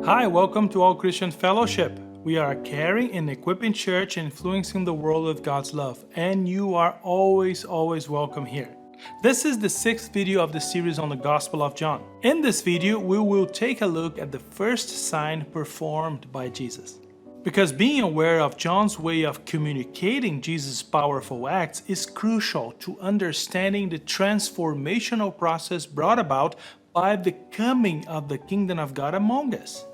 Hi, welcome to All Christian Fellowship. We are a caring and equipping church influencing the world with God's love, and you are always welcome here. This is the 6th video of the series on the Gospel of John. In this video, we will take a look at the first sign performed by Jesus. Because being aware of John's way of communicating Jesus' powerful acts is crucial to understanding the transformational process brought about by the coming of the kingdom of God among us.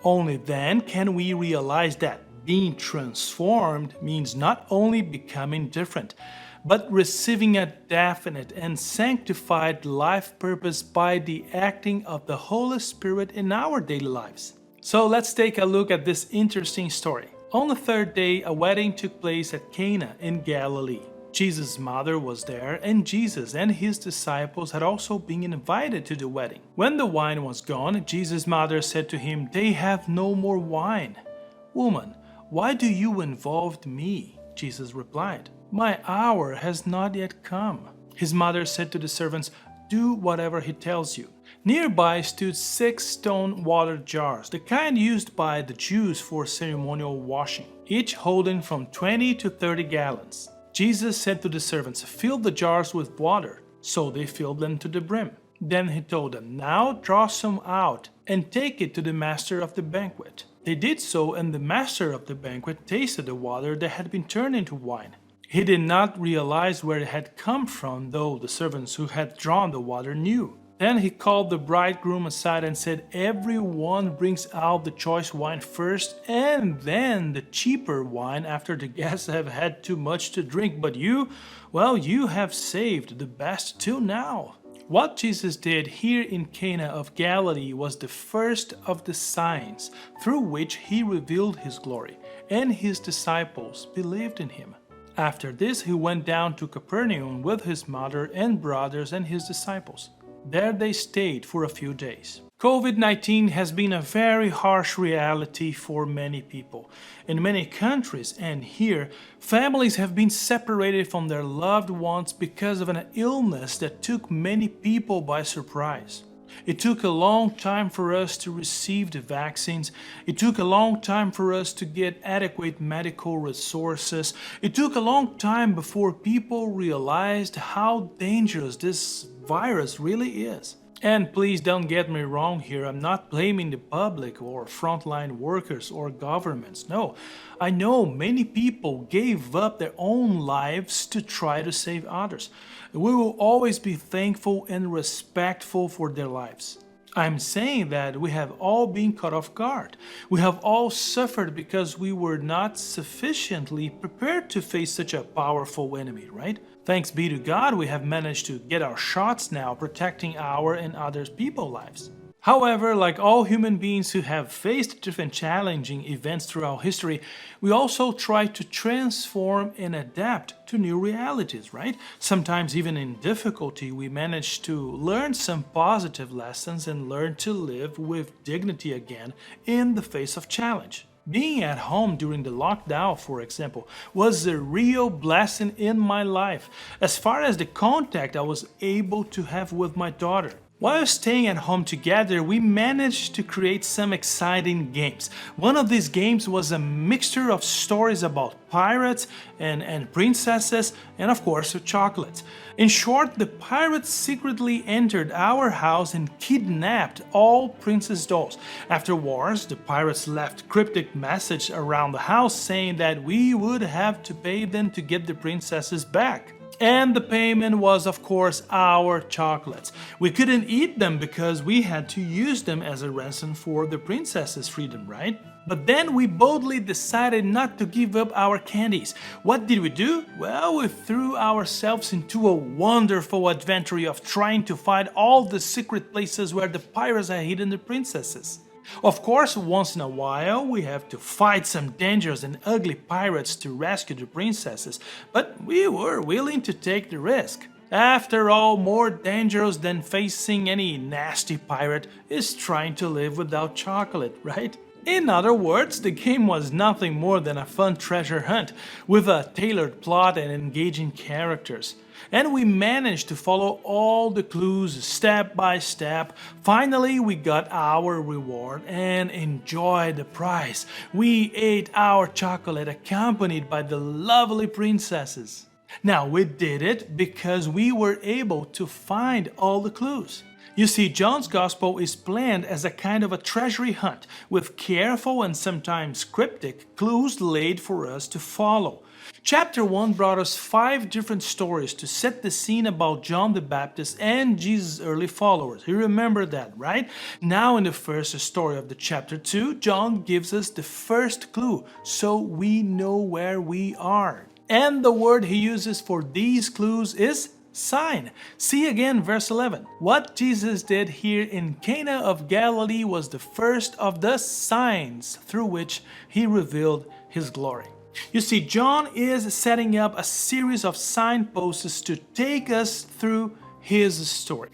Only then can we realize that being transformed means not only becoming different, but receiving a definite and sanctified life purpose by the acting of the Holy Spirit in our daily lives. So let's take a look at this interesting story. On the third day, a wedding took place at Cana in Galilee. Jesus' mother was there, and Jesus and his disciples had also been invited to the wedding. When the wine was gone, Jesus' mother said to him, "They have no more wine." "Woman, why do you involve me?" Jesus replied, "My hour has not yet come." His mother said to the servants, "Do whatever he tells you." Nearby stood 6 stone water jars, the kind used by the Jews for ceremonial washing, each holding from 20 to 30 gallons. Jesus said to the servants, "Fill the jars with water." So they filled them to the brim. Then he told them, "Now draw some out and take it to the master of the banquet." They did so, and the master of the banquet tasted the water that had been turned into wine. He did not realize where it had come from, though the servants who had drawn the water knew. Then he called the bridegroom aside and said, "Everyone brings out the choice wine first, and then the cheaper wine after the guests have had too much to drink. But you have saved the best till now." What Jesus did here in Cana of Galilee was the first of the signs through which he revealed his glory, and his disciples believed in him. After this, he went down to Capernaum with his mother and brothers and his disciples. There they stayed for a few days. COVID-19 has been a very harsh reality for many people. In many countries and here, families have been separated from their loved ones because of an illness that took many people by surprise. It took a long time for us to receive the vaccines. It took a long time for us to get adequate medical resources. It took a long time before people realized how dangerous this virus really is. And please don't get me wrong here, I'm not blaming the public or frontline workers or governments. No, I know many people gave up their own lives to try to save others. We will always be thankful and respectful for their lives. I'm saying that we have all been caught off guard. We have all suffered because we were not sufficiently prepared to face such a powerful enemy, right? Thanks be to God, we have managed to get our shots now, protecting our and other people's lives. However, like all human beings who have faced different challenging events throughout history, we also try to transform and adapt to new realities, right? Sometimes even in difficulty, we manage to learn some positive lessons and learn to live with dignity again in the face of challenge. Being at home during the lockdown, for example, was a real blessing in my life, as far as the contact I was able to have with my daughter. While staying at home together, we managed to create some exciting games. One of these games was a mixture of stories about pirates and princesses and of course chocolates. In short, the pirates secretly entered our house and kidnapped all princess dolls. Afterwards, the pirates left cryptic message around the house saying that we would have to pay them to get the princesses back. And the payment was, of course, our chocolates. We couldn't eat them because we had to use them as a ransom for the princess's freedom, right? But then we boldly decided not to give up our candies. What did we do? Well, we threw ourselves into a wonderful adventure of trying to find all the secret places where the pirates had hidden the princesses. Of course, once in a while, we have to fight some dangerous and ugly pirates to rescue the princesses, but we were willing to take the risk. After all, more dangerous than facing any nasty pirate is trying to live without chocolate, right? In other words, the game was nothing more than a fun treasure hunt with a tailored plot and engaging characters. And we managed to follow all the clues step by step. Finally, we got our reward and enjoyed the prize. We ate our chocolate accompanied by the lovely princesses. Now, we did it because we were able to find all the clues. You see, John's Gospel is planned as a kind of a treasury hunt with careful and sometimes cryptic clues laid for us to follow. Chapter 1 brought us 5 different stories to set the scene about John the Baptist and Jesus' early followers. You remember that, right? Now in the first story of the chapter 2, John gives us the first clue, so we know where we are. And the word he uses for these clues is sign. See again verse 11. What Jesus did here in Cana of Galilee was the first of the signs through which he revealed his glory. You see, John is setting up a series of signposts to take us through his story.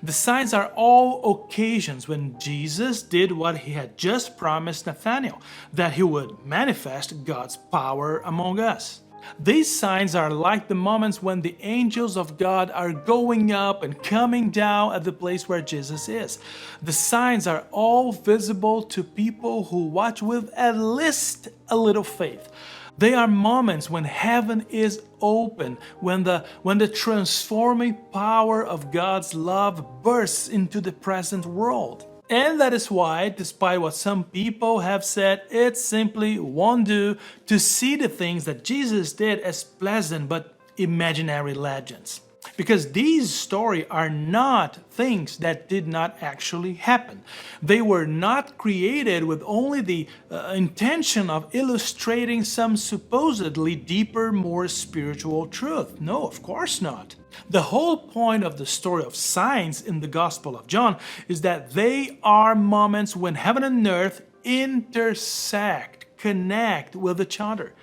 The signs are all occasions when Jesus did what he had just promised Nathanael, that he would manifest God's power among us. These signs are like the moments when the angels of God are going up and coming down at the place where Jesus is. The signs are all visible to people who watch with at least a little faith. They are moments when heaven is open, when the transforming power of God's love bursts into the present world. And that is why, despite what some people have said, it simply won't do to see the things that Jesus did as pleasant but imaginary legends. Because these stories are not things that did not actually happen. They were not created with only the intention of illustrating some supposedly deeper, more spiritual truth. No, of course not. The whole point of the story of signs in the Gospel of John is that they are moments when heaven and earth intersect, connect with each other.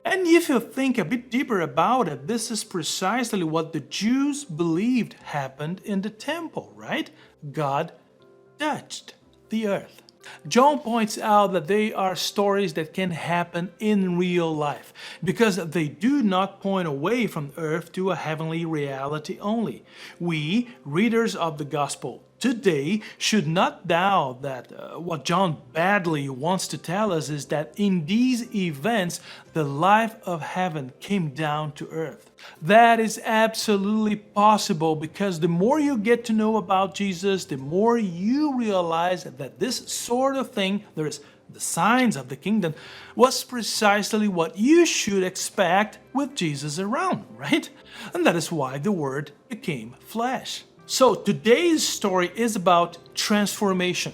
And if you think a bit deeper about it, this is precisely what the Jews believed happened in the temple, right? God touched the earth. John points out that they are stories that can happen in real life because they do not point away from earth to a heavenly reality only. We, readers of the gospel today, should not doubt that what John badly wants to tell us is that in these events, the life of heaven came down to earth. That is absolutely possible because the more you get to know about Jesus, the more you realize that this sort of thing, there is the signs of the kingdom, was precisely what you should expect with Jesus around, right? And that is why the Word became flesh. So today's story is about transformation,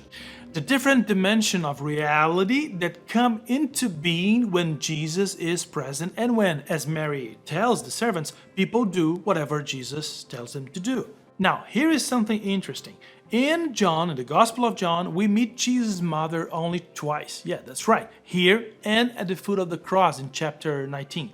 the different dimension of reality that come into being when Jesus is present and when, as Mary tells the servants, people do whatever Jesus tells them to do. Now, here is something interesting. In John, in the Gospel of John, we meet Jesus' mother only twice. Yeah, that's right. Here and at the foot of the cross in chapter 19.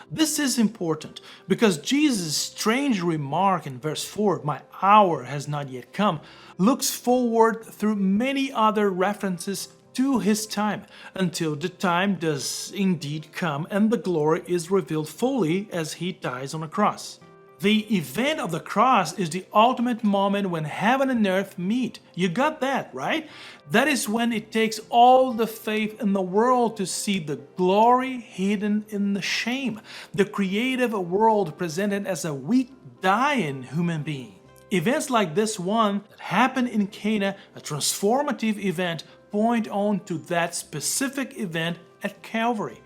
This is important because Jesus' strange remark in verse 4, "My hour has not yet come," looks forward through many other references to his time, until the time does indeed come and the glory is revealed fully as he dies on a cross. The event of the cross is the ultimate moment when heaven and earth meet. You got that, right? That is when it takes all the faith in the world to see the glory hidden in the shame. The creative world presented as a weak, dying human being. Events like this one that happened in Cana, a transformative event, point on to that specific event at Calvary.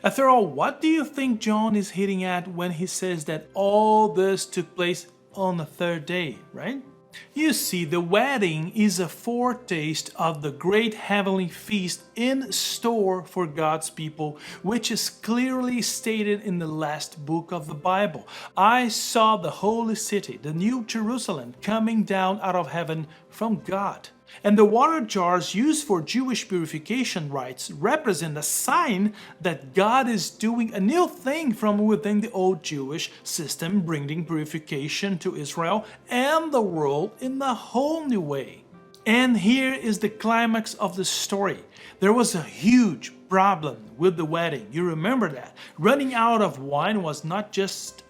After all, what do you think John is hitting at when he says that all this took place on the third day, right? You see, the wedding is a foretaste of the great heavenly feast in store for God's people, which is clearly stated in the last book of the Bible. I saw the holy city, the new Jerusalem, coming down out of heaven from God. And the water jars used for Jewish purification rites represent a sign that God is doing a new thing from within the old Jewish system, bringing purification to Israel and the world in a whole new way. And here is the climax of the story. There was a huge problem with the wedding. You remember that. Running out of wine was not just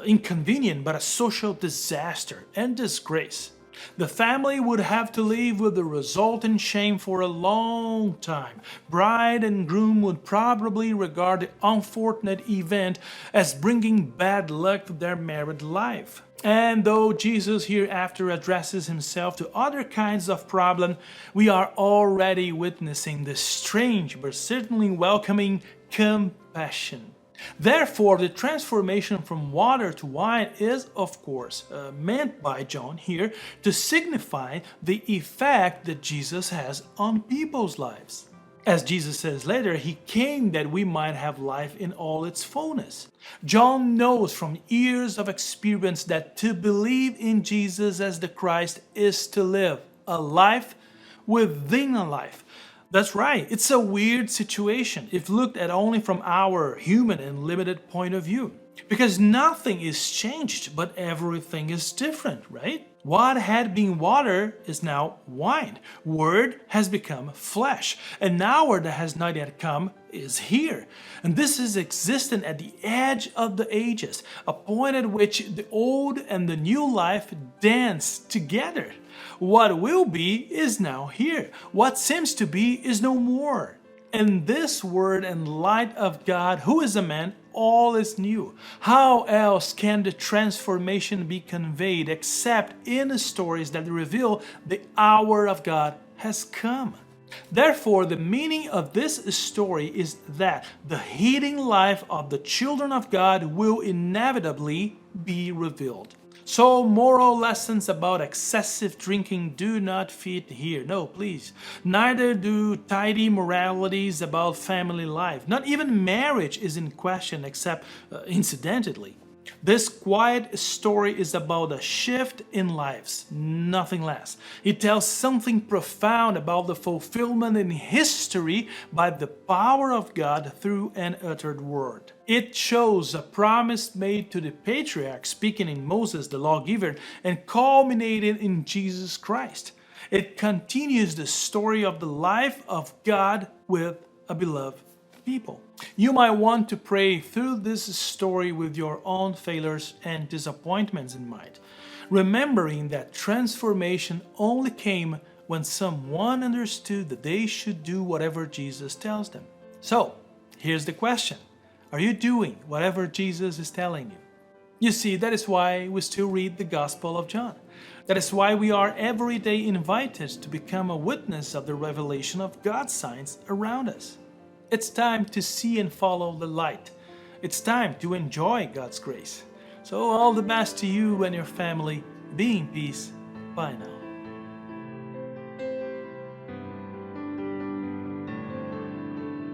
inconvenient, but a social disaster and disgrace. The family would have to live with the resultant shame for a long time. Bride and groom would probably regard the unfortunate event as bringing bad luck to their married life. And though Jesus hereafter addresses himself to other kinds of problem, we are already witnessing the strange but certainly welcoming compassion. Therefore, the transformation from water to wine is, of course, meant by John here to signify the effect that Jesus has on people's lives. As Jesus says later, he came that we might have life in all its fullness. John knows from years of experience that to believe in Jesus as the Christ is to live a life within a life. That's right, it's a weird situation if looked at only from our human and limited point of view. Because nothing is changed, but everything is different, right? What had been water is now wine. Word has become flesh. And now word that has not yet come is here. And this is existent at the edge of the ages, a point at which the old and the new life dance together. What will be is now here. What seems to be is no more. In this word and light of God, who is a man, all is new. How else can the transformation be conveyed except in the stories that reveal the hour of God has come? Therefore, the meaning of this story is that the hidden life of the children of God will inevitably be revealed. So moral lessons about excessive drinking do not fit here. No, please. Neither do tidy moralities about family life. Not even marriage is in question except incidentally. This quiet story is about a shift in lives, nothing less. It tells something profound about the fulfillment in history by the power of God through an uttered word. It shows a promise made to the patriarchs, speaking in Moses, the lawgiver, and culminated in Jesus Christ. It continues the story of the life of God with a beloved people. You might want to pray through this story with your own failures and disappointments in mind, remembering that transformation only came when someone understood that they should do whatever Jesus tells them. So, here's the question. Are you doing whatever Jesus is telling you? You see, that is why we still read the Gospel of John. That is why we are every day invited to become a witness of the revelation of God's signs around us. It's time to see and follow the light. It's time to enjoy God's grace. So all the best to you and your family. Be in peace. Bye now.